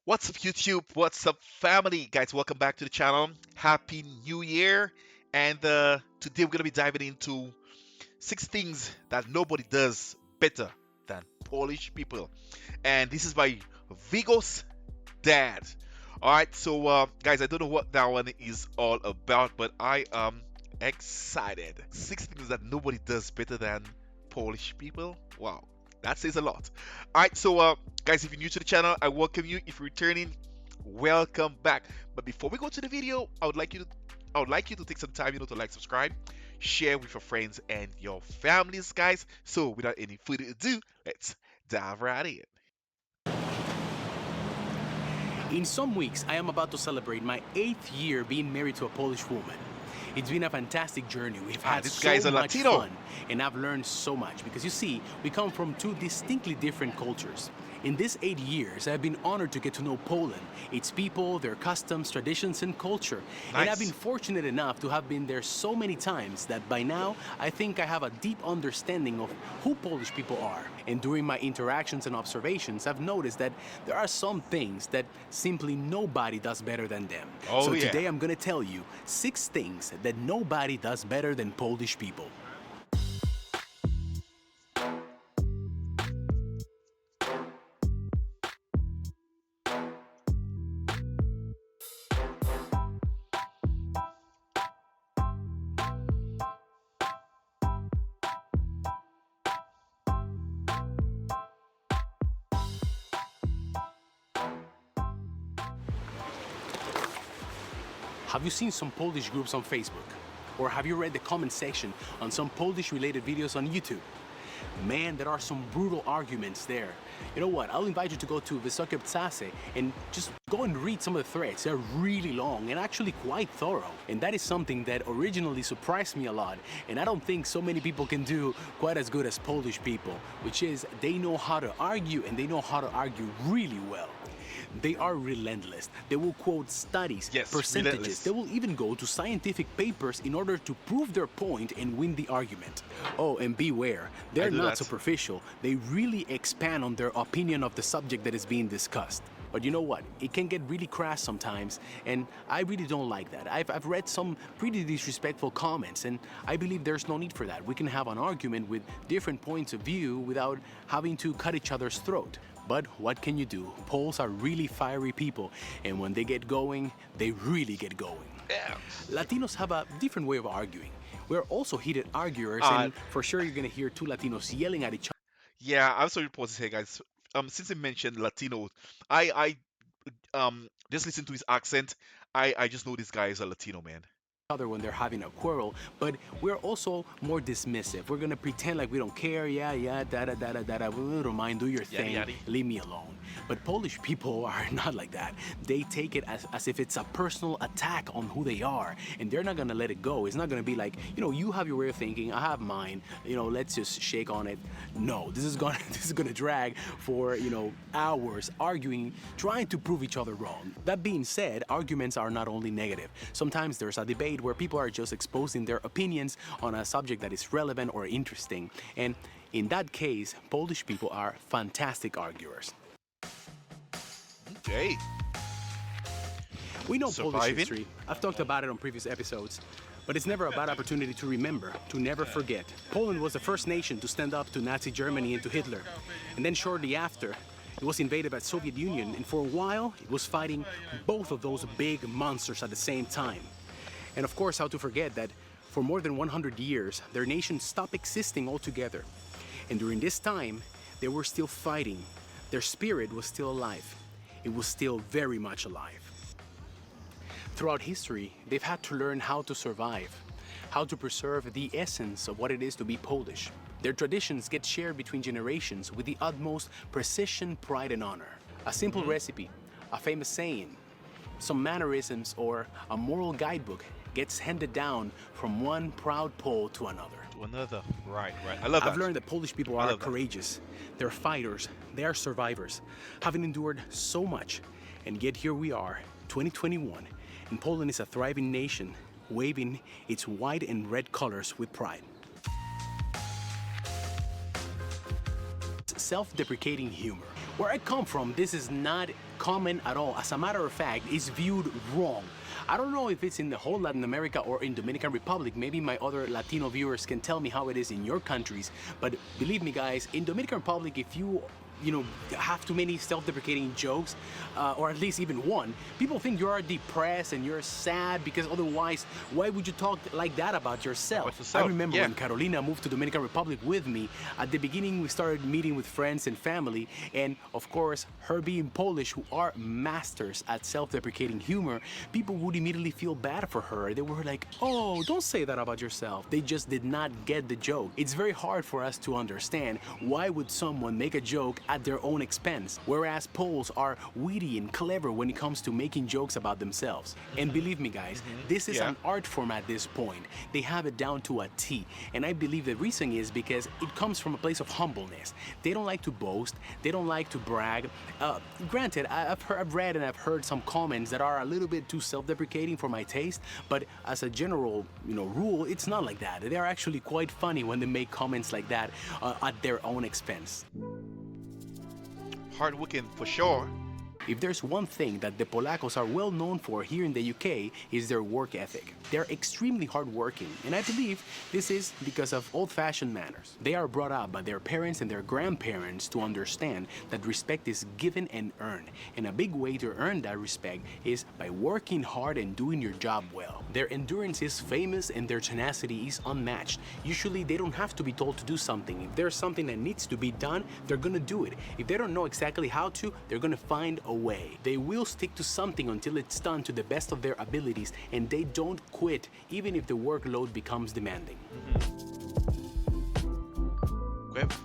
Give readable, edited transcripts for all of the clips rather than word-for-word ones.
What's up, YouTube? What's up, family? Guys, welcome back to the channel. Happy New Year. And today we're going to be diving into 6 things that nobody does better than Polish people. And this is by Vigo's dad. All right, so guys, I don't know what that one is all about, but I am excited. 6 things that nobody does better than Polish people. Wow, that says a lot. All right, so guys, if you're new to the channel, I welcome you. If you're returning, welcome back. But before we go to the video, I would like you to take some time, to like, subscribe, share with your friends and your families, guys. So without any further ado, let's dive right in. In some weeks, I am about to celebrate my 8th year being married to a Polish woman. It's been a fantastic journey. We've had This so guy is a much Latino. fun, and I've learned so much because you see, we come from two distinctly different cultures. In these 8 years, I've been honored to get to know Poland, its people, their customs, traditions, and culture. And I've been Nice. fortunate enough to have been there so many times that by now, I think I have a deep understanding of who Polish people are. And during my interactions and observations, I've noticed that there are some things that simply nobody does better than them. Oh, So yeah. today I'm gonna tell you 6 things that nobody does better than Polish people. Have you seen some Polish groups on Facebook? Or have you read the comment section on some Polish related videos on YouTube? Man, there are some brutal arguments there. You know what? I'll invite you to go to Wysokie Ptasy and just go and read some of the threads. They're really long and actually quite thorough. And that is something that originally surprised me a lot. And I don't think so many people can do quite as good as Polish people, which is they know how to argue and they know how to argue really well. They are relentless. They will quote studies, Yes, percentages. relentless. They will even go to scientific papers in order to prove their point and win the argument. Oh, and beware, they're do not that. superficial. They really expand on their opinion of the subject that is being discussed. But you know what? It can get really crass sometimes, and I really don't like that. I've read some pretty disrespectful comments, and I believe there's no need for that. We can have an argument with different points of view without having to cut each other's throat. But what can you do? Poles are really fiery people, and when they get going, they really get going. Yeah. Latinos have a different way of arguing. We're also heated arguers, Uh, and for sure you're gonna hear two Latinos yelling at each yeah, I'm sorry to pause this here, guys. Since you mentioned Latino, I just listen to his accent. I just know this guy is a Latino man. other when they're having a quarrel, but we're also more dismissive. We're gonna pretend like we don't care, yeah, da, we don't mind, do your Yada thing, yada. leave me alone. But Polish people are not like that. They take it as if it's a personal attack on who they are, and they're not gonna let it go. It's not gonna be like, you have your way of thinking, I have mine, let's just shake on it. No, this is gonna this is gonna drag for, hours arguing, trying to prove each other wrong. That being said, arguments are not only negative. Sometimes there's a debate where people are just exposing their opinions on a subject that is relevant or interesting. And in that case, Polish people are fantastic arguers. Okay. We know Polish Surviving. history. I've talked about it on previous episodes. But it's never a bad opportunity to remember, to never forget. Poland was the first nation to stand up to Nazi Germany and to Hitler. And then shortly after, it was invaded by the Soviet Union, and for a while, it was fighting both of those big monsters at the same time. And of course, how to forget that for more than 100 years, their nation stopped existing altogether. And during this time, they were still fighting. Their spirit was still alive. It was still very much alive. Throughout history, they've had to learn how to survive, how to preserve the essence of what it is to be Polish. Their traditions get shared between generations with the utmost precision, pride, and honor. A simple recipe, a famous saying, some mannerisms, or a moral guidebook gets handed down from one proud Pole to another. To another. Right. I love that. I've learned that Polish people I are love that. courageous. They're fighters. They are survivors, having endured so much. And yet here we are, 2021, and Poland is a thriving nation, waving its white and red colors with pride. Self-deprecating humor. Where I come from, this is not common at all. As a matter of fact, it's viewed wrong. I don't know if it's in the whole Latin America or in Dominican Republic. Maybe my other Latino viewers can tell me how it is in your countries. But believe me, guys, in Dominican Republic, if you have too many self-deprecating jokes, or at least even one, people think you are depressed and you're sad, because otherwise, why would you talk like that about yourself? I remember when Carolina moved to Dominican Republic with me, at the beginning we started meeting with friends and family, and of course, her being Polish, who are masters at self-deprecating humor, people would immediately feel bad for her. They were like, oh, don't say that about yourself. They just did not get the joke. It's very hard for us to understand why would someone make a joke at their own expense, whereas Poles are witty and clever when it comes to making jokes about themselves. And believe me, guys, this is an art form at this point. They have it down to a T, and I believe the reason is because it comes from a place of humbleness. They don't like to boast, they don't like to brag. Granted, I've read and I've heard some comments that are a little bit too self-deprecating for my taste, but as a general rule, it's not like that. They are actually quite funny when they make comments like that at their own expense. Hardworking for sure. If there's one thing that the Polacos are well known for here in the UK, is their work ethic. They're extremely hardworking, and I believe this is because of old-fashioned manners. They are brought up by their parents and their grandparents to understand that respect is given and earned, and a big way to earn that respect is by working hard and doing your job well. Their endurance is famous and their tenacity is unmatched. Usually they don't have to be told to do something. If there's something that needs to be done, they're gonna do it. If they don't know exactly how to, they're gonna find a way. They will stick to something until it's done to the best of their abilities, and they don't quit even if the workload becomes demanding. Quiff.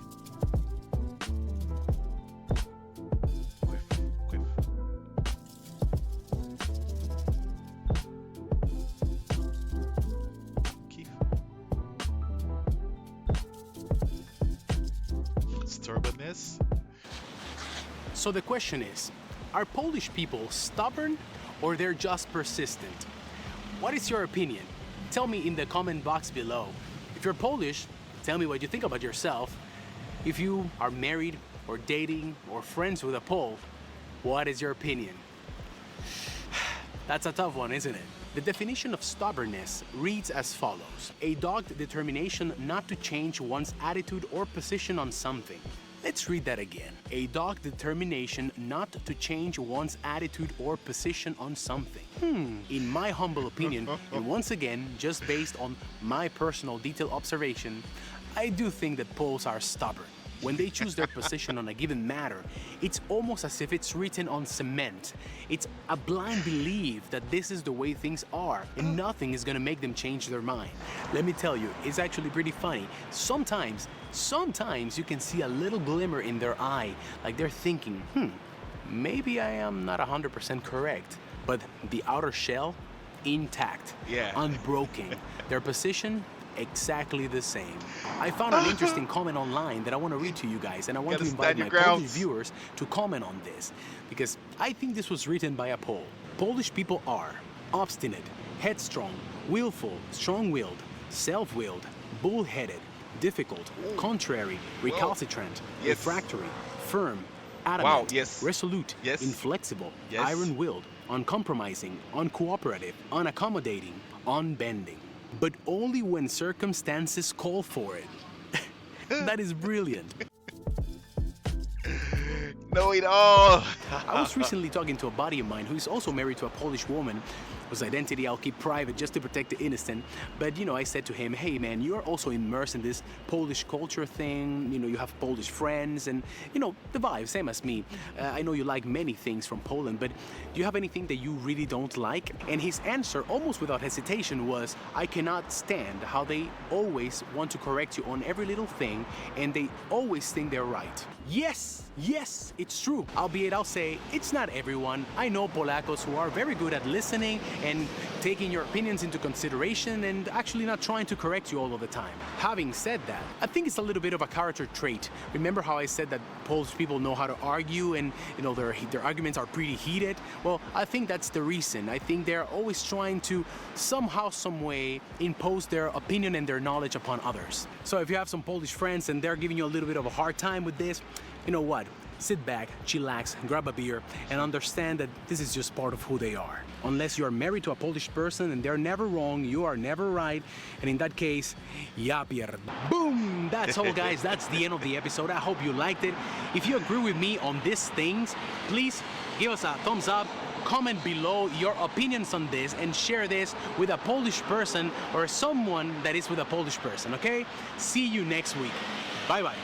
Keith. Stubbornness. So the question is, are Polish people stubborn or they're just persistent? What is your opinion? Tell me in the comment box below. If you're Polish, tell me what you think about yourself. If you are married or dating or friends with a Pole, what is your opinion? That's a tough one, isn't it? The definition of stubbornness reads as follows: a dogged determination not to change one's attitude or position on something. Let's read that again. A dogged determination not to change one's attitude or position on something. In my humble opinion, and once again, just based on my personal detailed observation, I do think that Poles are stubborn. When they choose their position on a given matter, it's almost as if it's written on cement. It's a blind belief that this is the way things are, and nothing is gonna make them change their mind. Let me tell you, it's actually pretty funny. Sometimes you can see a little glimmer in their eye, like they're thinking, maybe I am not 100% correct. But the outer shell, intact, unbroken. Their position, exactly the same. I found an interesting comment online that I want to read to you guys, and I want to invite my Polish viewers to comment on this, because I think this was written by a Pole. Polish people are obstinate, headstrong, willful, strong-willed, self-willed, bull-headed, difficult, contrary, recalcitrant, refractory, firm, adamant, resolute, inflexible, iron-willed, uncompromising, uncooperative, unaccommodating, unbending. But only when circumstances call for it. That is brilliant. Know it all. I was recently talking to a buddy of mine who is also married to a Polish woman, whose identity I'll keep private just to protect the innocent. But I said to him, hey man, you're also immersed in this Polish culture thing. You have Polish friends and, the vibe, same as me. I know you like many things from Poland, but do you have anything that you really don't like? And his answer, almost without hesitation, was, I cannot stand how they always want to correct you on every little thing, and they always think they're right. Yes, it's true. Albeit I'll say, it's not everyone. I know Polacos who are very good at listening and taking your opinions into consideration and actually not trying to correct you all of the time. Having said that, I think it's a little bit of a character trait. Remember how I said that Polish people know how to argue and their arguments are pretty heated? Well, I think that's the reason. I think they're always trying to somehow, some way impose their opinion and their knowledge upon others. So if you have some Polish friends and they're giving you a little bit of a hard time with this, you know what? Sit back, chillax, grab a beer, and understand that this is just part of who they are. Unless you are married to a Polish person and they're never wrong, you are never right, and in that case, ja pierd. Boom! That's all, guys. That's the end of the episode. I hope you liked it. If you agree with me on these things, please give us a thumbs up. Comment below your opinions on this and share this with a Polish person or someone that is with a Polish person, okay? See you next week. Bye bye.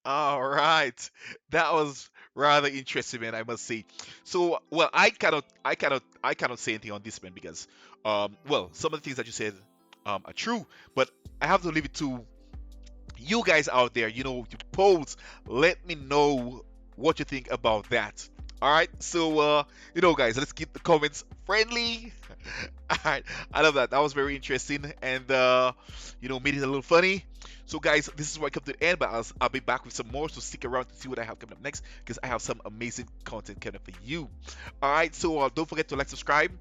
All right, that was rather interesting, man. I must say. So, well, I cannot say anything on this, man, because, well, some of the things that you said, are true, but I have to leave it to you guys out there. You polls. Let me know what you think about that. All right, so guys, let's keep the comments friendly. All right, I love that. That was very interesting, and made it a little funny. So, guys, this is where I come to the end, but I'll be back with some more. So stick around to see what I have coming up next, because I have some amazing content coming up for you. All right, so don't forget to like, subscribe,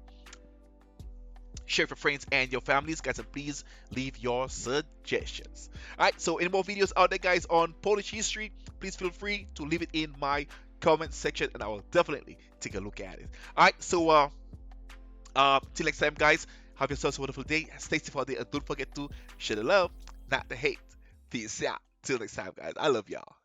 share with your friends and your families, guys, and please leave your suggestions. All right, so any more videos out there, guys, on Polish history, please feel free to leave it in my comment section, and I will definitely take a look at it. All right, so till next time, guys, have yourselves a wonderful day. Stay safe out there, and don't forget to share the love, not the hate. Peace out. Till next time, guys. I love y'all.